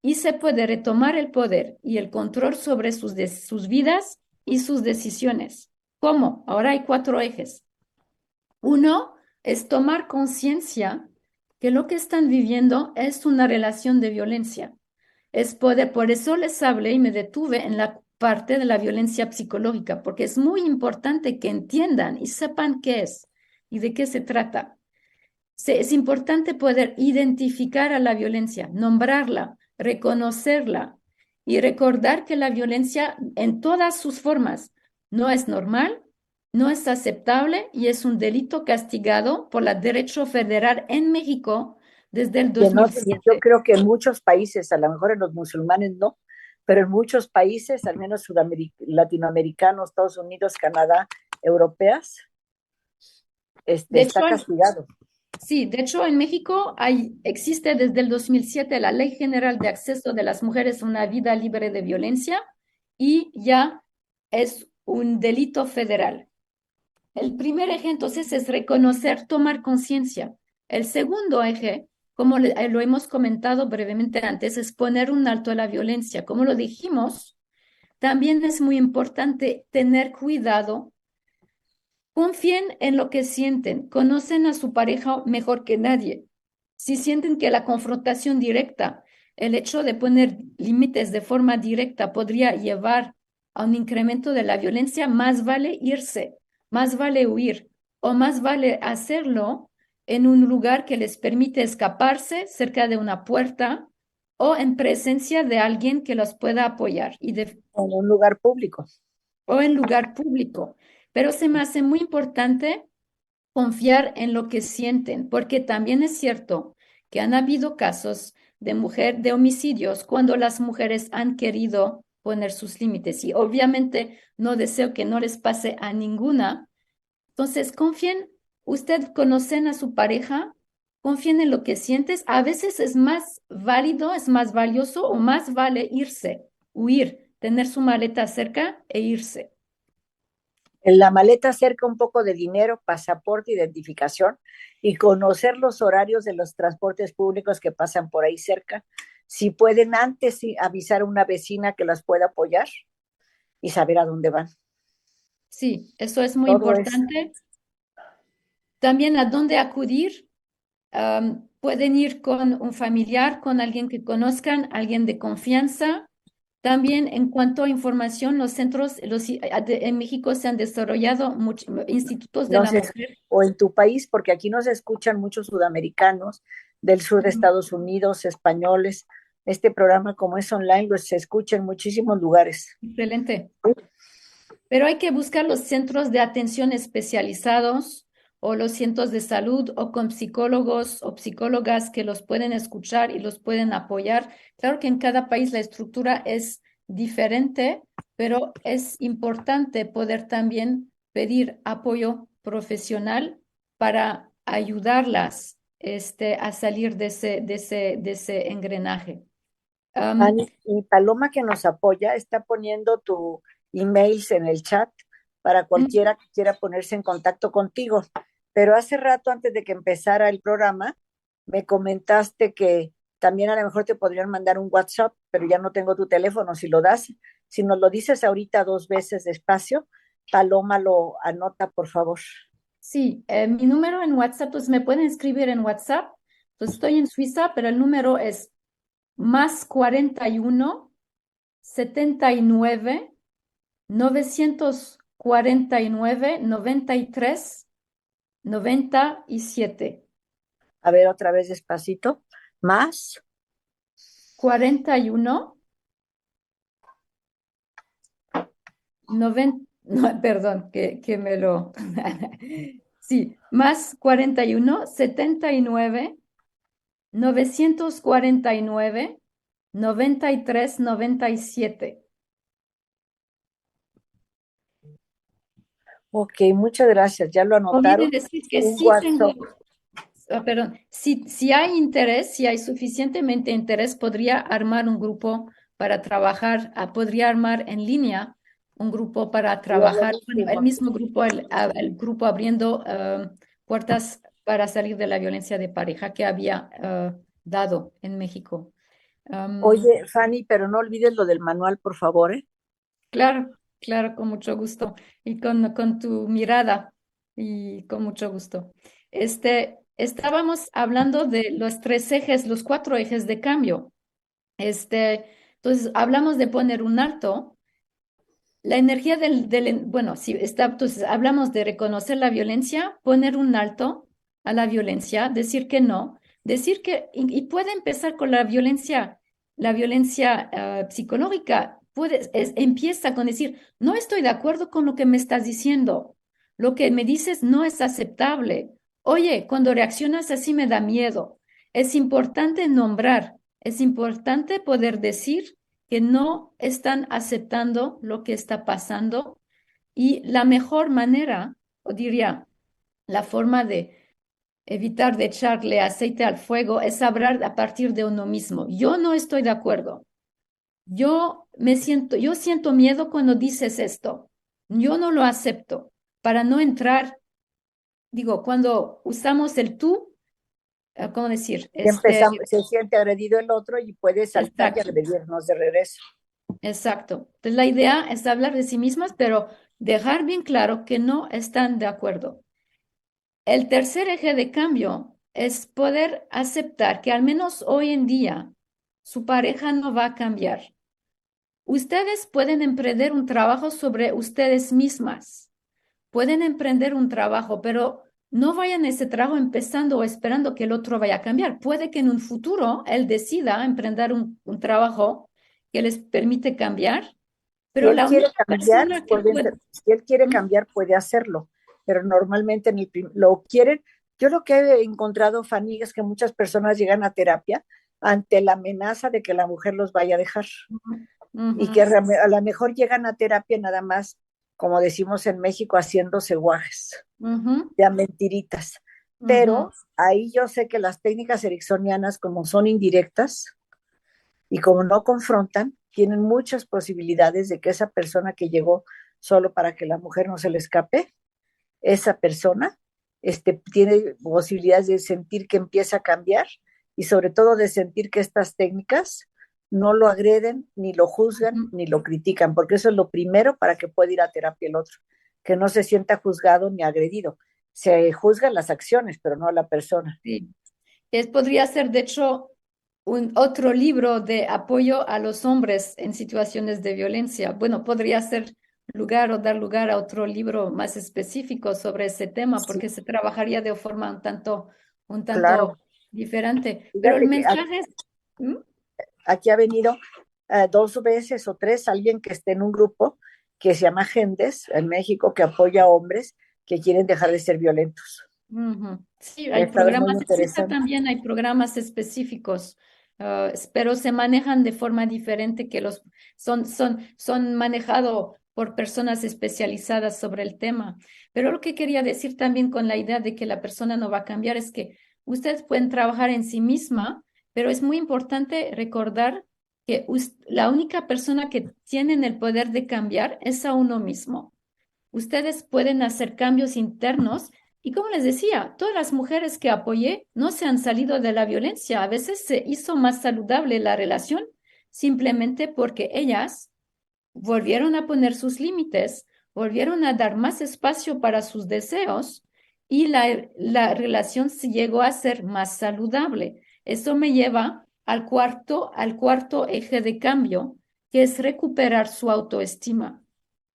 y se puede retomar el poder y el control sobre sus vidas y sus decisiones. ¿Cómo? Ahora hay 4 ejes. Uno es tomar conciencia que lo que están viviendo es una relación de violencia. Es poder, por eso les hablé y me detuve en la parte de la violencia psicológica, porque es muy importante que entiendan y sepan qué es y de qué se trata. Es importante poder identificar a la violencia, nombrarla, reconocerla y recordar que la violencia en todas sus formas no es normal, no es aceptable y es un delito castigado por la Derecho Federal en México desde el Y yo 2007. creo que en muchos países, a lo mejor en los musulmanes no, pero en muchos países, al menos latinoamericanos, Estados Unidos, Canadá, europeas, De está hecho, castigado. sí, de hecho en México existe desde el 2007 la Ley General de Acceso de las Mujeres a una Vida Libre de Violencia y ya es un delito federal. El primer eje entonces es reconocer, tomar conciencia. El segundo eje, como lo hemos comentado brevemente antes, es poner un alto a la violencia. Como lo dijimos, también es muy importante tener cuidado. Confíen en lo que sienten, conocen a su pareja mejor que nadie. Si sienten que la confrontación directa, el hecho de poner límites de forma directa podría llevar a un incremento de la violencia, más vale irse, más vale huir o más vale hacerlo en un lugar que les permite escaparse cerca de una puerta o en presencia de alguien que los pueda apoyar En un lugar público. o en lugar público. Pero se me hace muy importante confiar en lo que sienten, porque también es cierto que han habido casos de homicidios cuando las mujeres han querido poner sus límites y obviamente no deseo que no les pase a ninguna. Entonces, confíen, usted conocen a su pareja, confíen en lo que sientes. A veces es más válido, es más valioso o más vale irse, huir, tener su maleta cerca e irse. En la maleta cerca un poco de dinero, pasaporte, identificación y conocer los horarios de los transportes públicos que pasan por ahí cerca. Si pueden antes sí, avisar a una vecina que las pueda apoyar y saber a dónde van. Sí, eso es muy Todo es, importante. También a dónde acudir. Pueden ir con un familiar, con alguien que conozcan, alguien de confianza. También en cuanto a información, los centros en México se han desarrollado muchos institutos de no la sé, mujer. o en tu país, porque aquí nos escuchan muchos sudamericanos del sur de Ujú. Estados Unidos, españoles. Este programa, como es online, pues se escucha en muchísimos lugares. Excelente. Pero hay que buscar los centros de atención especializados o los centros de salud o con psicólogos o psicólogas que los pueden escuchar y los pueden apoyar. Claro que en cada país la estructura es diferente, pero es importante poder también pedir apoyo profesional para ayudarlas a salir de ese engranaje. Ani, y Paloma que nos apoya está poniendo tu emails en el chat para Mm, cualquiera que quiera ponerse en contacto contigo. Pero hace rato, antes de que empezara el programa, me comentaste que también a lo mejor te podrían mandar un WhatsApp, pero ya no tengo tu teléfono. Si lo das, si nos lo dices ahorita 2 veces despacio, Paloma lo anota, por favor. Sí, mi número en WhatsApp, pues me pueden escribir en WhatsApp. Pues estoy en Suiza, pero el número es más 41 79 949 93 97. A ver, otra vez despacito. Más 41 90, no, perdón, que me lo... Sí, más 41 79 949 93 97. Ok, muchas gracias. Ya lo Olvidé anotaron. decir que Un sí tengo, WhatsApp. perdón, si hay interés, si hay suficientemente interés, podría armar un grupo para trabajar, podría armar en línea un grupo para Sería trabajar, bueno, el buenísimo. mismo grupo, el grupo abriendo puertas para salir de la violencia de pareja que había dado en México. Um, Oye, Fanny, pero no olvides lo del manual, por favor, ¿eh? claro, claro, con mucho gusto y con tu mirada y con mucho gusto. Estábamos hablando de los tres ejes, los cuatro ejes de cambio. Entonces, hablamos de poner un alto. La energía bueno, sí, entonces hablamos de reconocer la violencia, poner un alto a la violencia, decir que no, decir que, y puede empezar con la violencia psicológica, empieza con decir, no estoy de acuerdo con lo que me estás diciendo, lo que me dices no es aceptable. Oye, cuando reaccionas así me da miedo. Es importante nombrar, es importante poder decir que no están aceptando lo que está pasando y la mejor manera, o diría, la forma de evitar de echarle aceite al fuego es hablar a partir de uno mismo. Yo no estoy de acuerdo. Yo siento miedo cuando dices esto. Yo no lo acepto. Para no entrar, digo, cuando usamos el tú, ¿cómo decir? Y empezamos, se siente agredido el otro y puede saltar y Exacto. agredirnos de regreso. Exacto. Entonces, la idea es hablar de sí mismas, pero dejar bien claro que no están de acuerdo. El tercer eje de cambio es poder aceptar que al menos hoy en día su pareja no va a cambiar. Ustedes pueden emprender un trabajo sobre ustedes mismas. Pueden emprender un trabajo, pero no vayan a ese trabajo empezando o esperando que el otro vaya a cambiar. Puede que en un futuro él decida emprender un trabajo que les permite cambiar, Si pero él la quiere única cambiar, persona que puede... si él quiere ¿Mm? cambiar, puede hacerlo, pero normalmente lo quieren. Yo lo que he encontrado, Fanny, es que muchas personas llegan a terapia ante la amenaza de que la mujer los vaya a dejar y que Ujú, a lo mejor llegan a terapia nada más, como decimos en México, haciéndose guajes, ujú, de a mentiritas. ujú, Pero ahí yo sé que las técnicas ericksonianas, como son indirectas, y como no confrontan, tienen muchas posibilidades de que esa persona que llegó solo para que la mujer no se le escape, esa persona tiene posibilidades de sentir que empieza a cambiar y sobre todo de sentir que estas técnicas no lo agreden, ni lo juzgan, ujú. ni lo critican, porque eso es lo primero para que pueda ir a terapia el otro, que no se sienta juzgado ni agredido. Se juzgan las acciones, pero no a la persona. Sí. Podría ser, de hecho, otro libro de apoyo a los hombres en situaciones de violencia. Bueno, podría ser lugar o dar lugar a otro libro más específico sobre ese tema, Sí, porque se trabajaría de forma un claro. tanto diferente. Pero el Fíjate que mensaje es... ¿Mm? aquí ha venido dos veces o tres alguien que esté en un grupo que se llama Gendes en México que apoya a hombres que quieren dejar de ser violentos. Ujú. Sí, Ha hay estado muy programas, en CISA interesante. también hay programas específicos, pero se manejan de forma diferente que son manejados por personas especializadas sobre el tema. Pero lo que quería decir también con la idea de que la persona no va a cambiar es que ustedes pueden trabajar en sí misma, pero es muy importante recordar que la única persona que tiene el poder de cambiar es a uno mismo. Ustedes pueden hacer cambios internos y como les decía, todas las mujeres que apoyé no se han salido de la violencia. A veces se hizo más saludable la relación simplemente porque ellas volvieron a poner sus límites, volvieron a dar más espacio para sus deseos y la relación se llegó a ser más saludable. Eso me lleva al cuarto eje de cambio, que es recuperar su autoestima.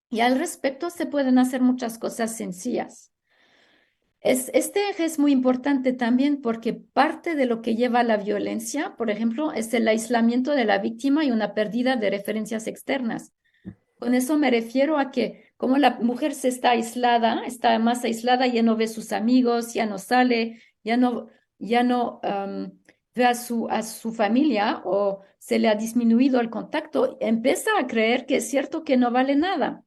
Y al respecto se pueden hacer muchas cosas sencillas. Este eje es muy importante también porque parte de lo que lleva a la violencia, por ejemplo, es el aislamiento de la víctima y una pérdida de referencias externas. Con eso me refiero a que como la mujer se está aislada, está más aislada, ya no ve sus amigos, ya no sale, ya no ve a su familia o se le ha disminuido el contacto, empieza a creer que es cierto que no vale nada,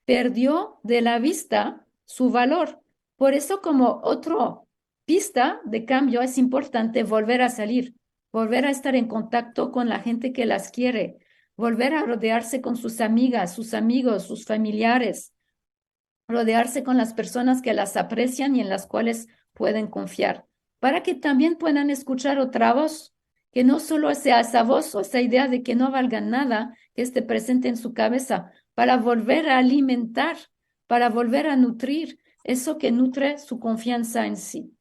perdió de la vista su valor. Por eso, como otro pista de cambio es importante volver a salir, volver a estar en contacto con la gente que las quiere, volver a rodearse con sus amigas, sus amigos, sus familiares, rodearse con las personas que las aprecian y en las cuales pueden confiar, para que también puedan escuchar otra voz, que no solo sea esa voz o esa idea de que no valgan nada que esté presente en su cabeza, para volver a alimentar, para volver a nutrir eso que nutre su confianza en sí.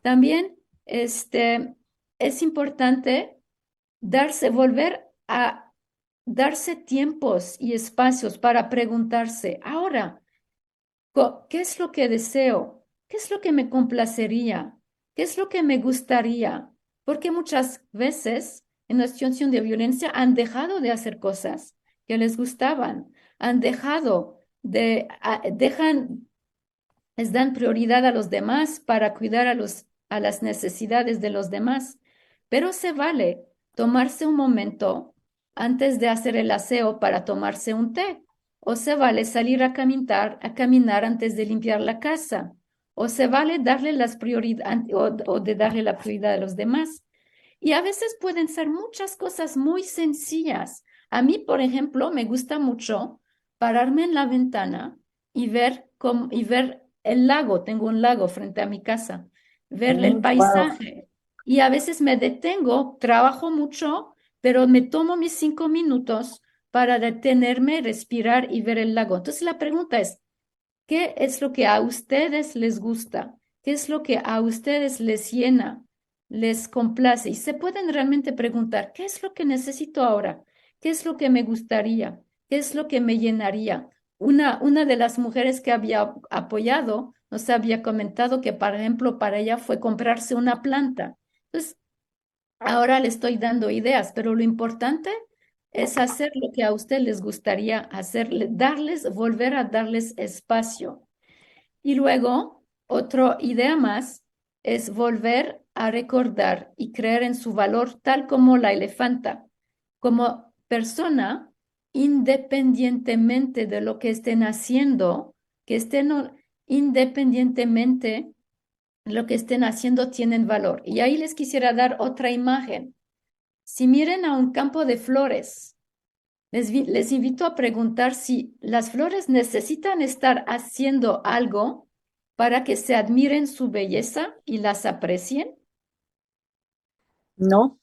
También es importante volver a darse tiempos y espacios para preguntarse, ahora, ¿qué es lo que deseo? ¿Qué es lo que me complacería? ¿Qué es lo que me gustaría? Porque muchas veces en una situación de violencia han dejado de hacer cosas que les gustaban, han dejado les dan prioridad a los demás para cuidar a las necesidades de los demás. Pero se vale tomarse un momento antes de hacer el aseo para tomarse un té. O se vale salir a caminar antes de limpiar la casa. O se vale darle las prioridades o de darle la prioridad a los demás. Y a veces pueden ser muchas cosas muy sencillas. A mí, por ejemplo, me gusta mucho pararme en la ventana y ver el lago. Tengo un lago frente a mi casa, ver el Wow. paisaje. Y a veces me detengo, trabajo mucho, pero me tomo mis 5 minutos para detenerme, respirar y ver el lago. Entonces la pregunta es, ¿qué es lo que a ustedes les gusta? ¿Qué es lo que a ustedes les llena, les complace? Y se pueden realmente preguntar, ¿qué es lo que necesito ahora? ¿Qué es lo que me gustaría? ¿Qué es lo que me llenaría? Una de las mujeres que había apoyado nos había comentado que, por ejemplo, para ella fue comprarse una planta. Entonces, ahora le estoy dando ideas, pero lo importante es hacer lo que a usted les gustaría hacer, volver a darles espacio. Y luego, otra idea más es volver a recordar y creer en su valor tal como la elefanta, como persona, independientemente de lo que estén haciendo, que estén independientemente de lo que estén haciendo, tienen valor. Y ahí les quisiera dar otra imagen. Si miren a un campo de flores, les invito a preguntar si las flores necesitan estar haciendo algo para que se admiren su belleza y las aprecien. No,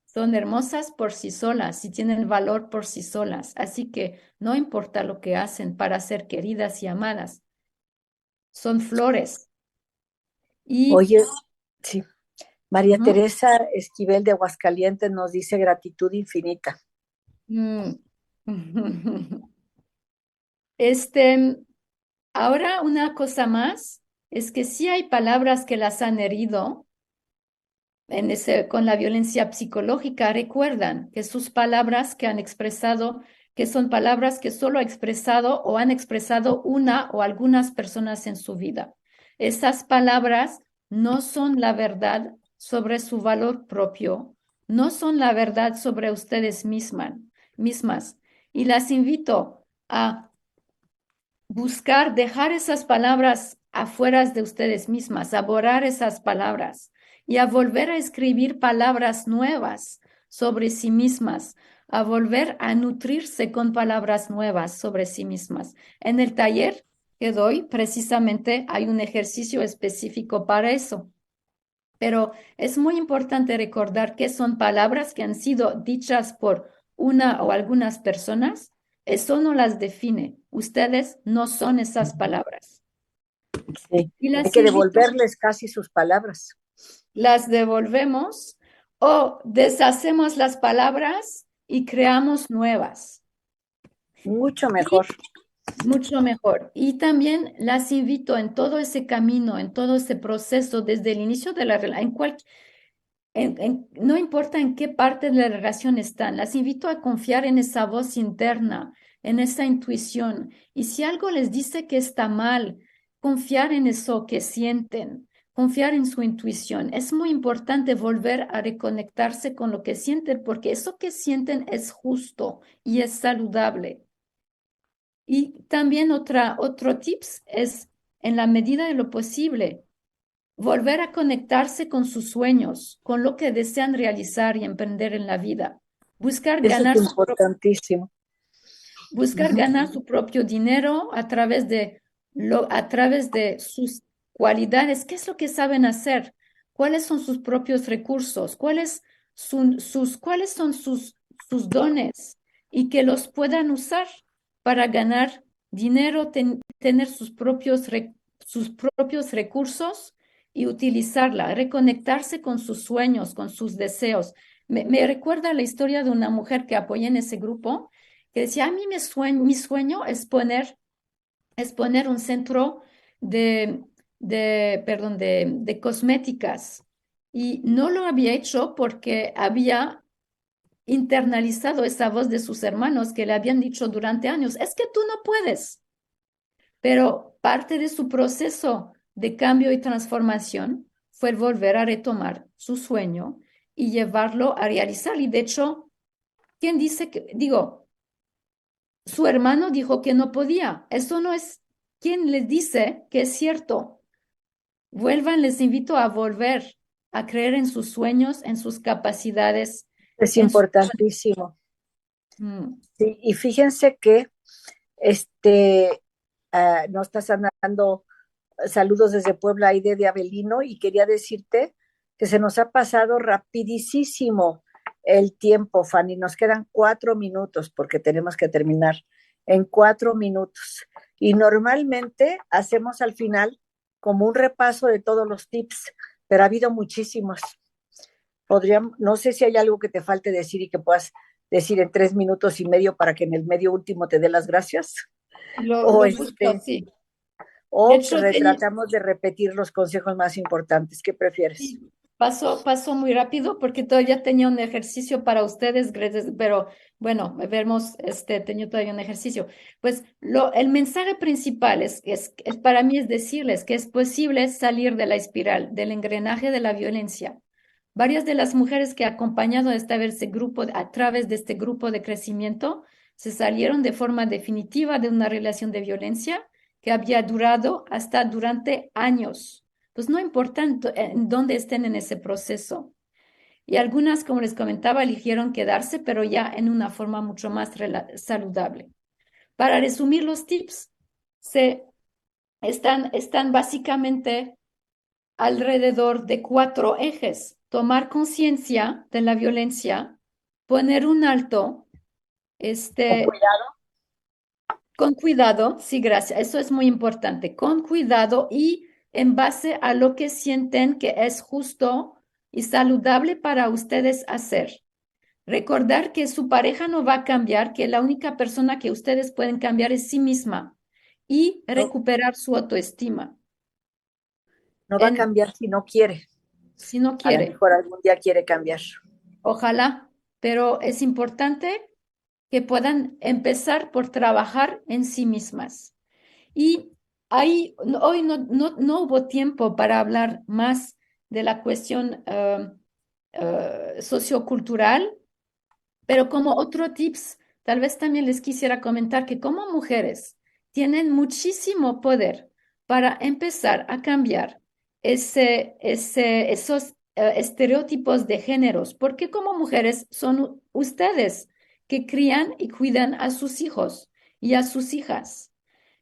Son hermosas por sí solas y tienen valor por sí solas. Así que no importa lo que hacen para ser queridas y amadas, son flores. Y oye, sí. María ujú, Teresa Esquivel de Aguascalientes nos dice gratitud infinita. mm, este, ahora una cosa más es que sí hay palabras que las han herido con la violencia psicológica, recuerdan que sus palabras que han expresado, que son palabras que solo ha expresado o han expresado una o algunas personas en su vida. Esas palabras no son la verdad sobre su valor propio, no son la verdad sobre ustedes mismas. Y las invito a buscar, dejar esas palabras afuera de ustedes mismas, a borrar esas palabras y a volver a escribir palabras nuevas sobre sí mismas, a volver a nutrirse con palabras nuevas sobre sí mismas. En el taller que doy, precisamente hay un ejercicio específico para eso. Pero es muy importante recordar que son palabras que han sido dichas por una o algunas personas. Eso no las define. Ustedes no son esas palabras. Sí. Y Hay las que invito, devolverles casi sus palabras. las devolvemos o deshacemos las palabras y creamos nuevas. Mucho Y mejor. mucho mejor. Y también las invito en todo ese camino, en todo ese proceso, desde el inicio de la relación, no importa en qué parte de la relación están, las invito a confiar en esa voz interna, en esa intuición. Y si algo les dice que está mal, confiar en eso que sienten, confiar en su intuición. Es muy importante volver a reconectarse con lo que sienten, porque eso que sienten es justo y es saludable. Y también otro tips es en la medida de lo posible, volver a conectarse con sus sueños, con lo que desean realizar y emprender en la vida. Buscar Eso es ganar importantísimo. buscar Ujú. ganar su propio dinero a través de sus cualidades. ¿Qué es lo que saben hacer? ¿Cuáles son sus propios recursos? ¿Cuáles son sus dones? Y que los puedan usar para ganar dinero, tener sus propios recursos y utilizarla, reconectarse con sus sueños, con sus deseos. Me recuerda la historia de una mujer que apoyé en ese grupo que decía, a mí mi sueño es poner un centro de cosméticas. Y no lo había hecho porque había internalizado esa voz de sus hermanos que le habían dicho durante años, es que tú no puedes. Pero parte de su proceso de cambio y transformación fue volver a retomar su sueño y llevarlo a realizar. Y de hecho, ¿quién dice que, digo, su hermano dijo que no podía? Eso no es, ¿quién les dice que es cierto? Vuelvan, les invito a volver a creer en sus sueños, en sus capacidades, Es en su... importantísimo. Mm, Sí, y fíjense que este, nos estás dando saludos desde Puebla, Aide de Avelino, y quería decirte que se nos ha pasado rapidísimo el tiempo, Fanny. Nos quedan 4 minutos porque tenemos que terminar en 4 minutos. Y normalmente hacemos al final como un repaso de todos los tips, pero ha habido muchísimos. No sé si hay algo que te falte decir y que puedas decir en 3 minutos y medio para que en el medio último te dé las gracias. O lo busco, sí. De o hecho, tratamos de repetir los consejos más importantes. ¿Qué prefieres? sí, pasó muy rápido porque todavía tenía un ejercicio para ustedes, pero bueno, vemos, tenía todavía un ejercicio. Pues el mensaje principal es para mí es decirles que es posible salir de la espiral, del engranaje de la violencia. Varias de las mujeres que he acompañado a través de este grupo de crecimiento se salieron de forma definitiva de una relación de violencia que había durado hasta durante años. Pues no importa en dónde estén en ese proceso. Y algunas, como les comentaba, eligieron quedarse, pero ya en una forma mucho más saludable. Para resumir los tips, se están básicamente alrededor de 4 ejes. Tomar conciencia de la violencia, poner un alto, Con este, cuidado. con cuidado, sí, gracias, eso es muy importante, con cuidado y en base a lo que sienten que es justo y saludable para ustedes hacer. Recordar que su pareja no va a cambiar, que la única persona que ustedes pueden cambiar es sí misma y No, recuperar su autoestima. no va a En, cambiar si no quiere. si no A lo quiere, mejor algún día quiere cambiar. ojalá, pero es importante que puedan empezar por trabajar en sí mismas. Y hoy no hubo tiempo para hablar más de la cuestión sociocultural, pero como otro tips, tal vez también les quisiera comentar que como mujeres tienen muchísimo poder para empezar a cambiar esos estereotipos de géneros, porque como mujeres son ustedes que crían y cuidan a sus hijos y a sus hijas.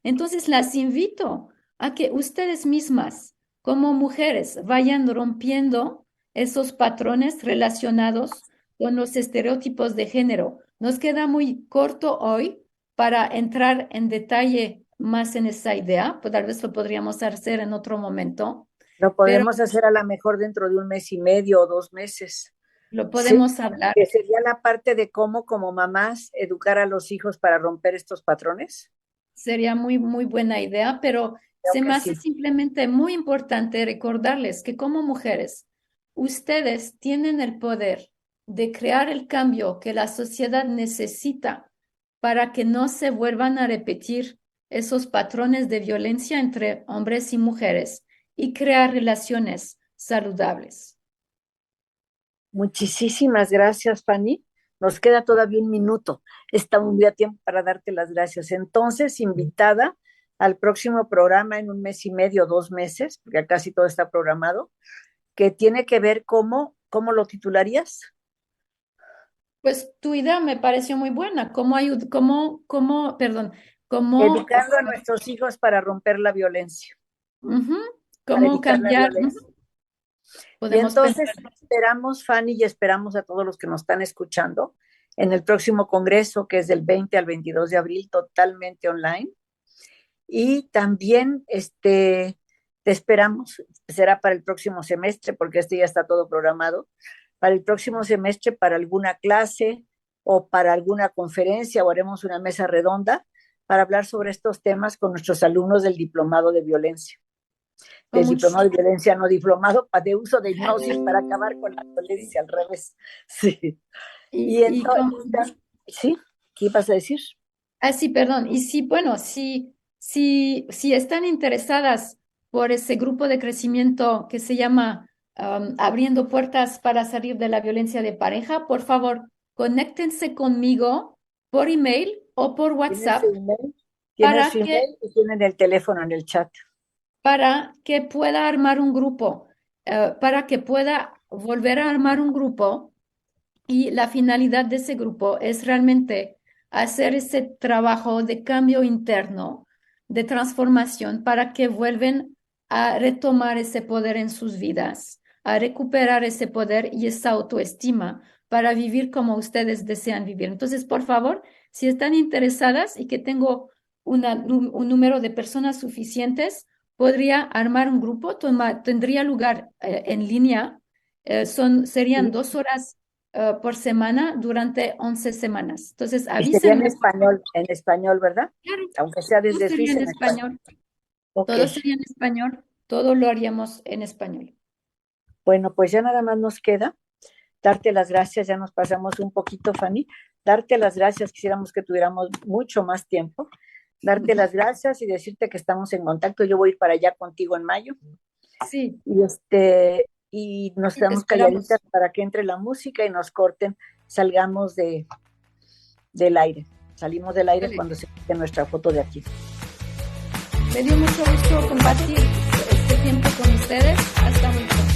Entonces las invito a que ustedes mismas, como mujeres, vayan rompiendo esos patrones relacionados con los estereotipos de género. Nos queda muy corto hoy para entrar en detalle más en esa idea, pues tal vez lo podríamos hacer en otro momento, Lo pero podemos hacer a lo mejor dentro de 1 mes y medio o 2 meses. lo Sí, podemos hablar. que sería la parte de cómo como mamás educar a los hijos para romper estos patrones. Sería muy, muy buena idea, pero Creo se que me hace sí. simplemente muy importante recordarles que como mujeres, ustedes tienen el poder de crear el cambio que la sociedad necesita para que no se vuelvan a repetir esos patrones de violencia entre hombres y mujeres y crear relaciones saludables. Muchísimas gracias, Fanny. Nos queda todavía 1 minuto. Está un día a tiempo para darte las gracias. Entonces, invitada al próximo programa en un mes y medio, 2 meses, porque casi todo está programado, que tiene que ver ¿cómo lo titularías? Pues tu idea me pareció muy buena. Cómo, Educando a nuestros hijos para romper la violencia, ujú, para cómo evitar la cambiar, violencia. Y podemos entonces pensar. esperamos, Fanny, y esperamos a todos los que nos están escuchando en el próximo congreso, que es del 20 al 22 de abril, totalmente online. Y también te esperamos, será para el próximo semestre, porque este ya está todo programado, para el próximo semestre, para alguna clase o para alguna conferencia, o haremos una mesa redonda para hablar sobre estos temas con nuestros alumnos del diplomado de violencia, Con del mucho, diplomado de violencia no diplomado, de uso de hipnosis para acabar con la violencia al revés. Sí. Y y con, entonces, ¿sí? ¿Qué ibas a decir? sí, perdón. Y sí, bueno, si están interesadas por ese grupo de crecimiento que se llama Abriendo Puertas para Salir de la Violencia de Pareja, por favor, conéctense conmigo por email o por ¿Tienes su WhatsApp email? Tienen para su que email y tienen el teléfono en el chat. pueda armar un grupo, para que pueda volver a armar un grupo. Y la finalidad de ese grupo es realmente hacer ese trabajo de cambio interno, de transformación, para que vuelvan a retomar ese poder en sus vidas, a recuperar ese poder y esa autoestima para vivir como ustedes desean vivir. Entonces, por favor, si están interesadas y que tengo un número de personas suficientes, podría armar un grupo, tendría lugar en línea. Serían Y, 2 horas por semana durante 11 semanas. Entonces, y sería avísenme. en español, ¿verdad? Claro, Aunque sea todo desde sería Suiza en en español. español. Ok. Todo sería en español. Todo lo haríamos en español. Bueno, pues ya nada más nos queda darte las gracias, ya nos pasamos un poquito, Fanny, darte las gracias, quisiéramos que tuviéramos mucho más tiempo, darte las gracias y decirte que estamos en contacto, yo voy a ir para allá contigo en mayo, Sí, y nos sí, te quedamos calladitas esperamos. para que entre la música y nos corten, salgamos del aire, salimos del aire Vale. cuando se quite nuestra foto de aquí. Me dio mucho gusto compartir este tiempo con ustedes. Hasta muy pronto.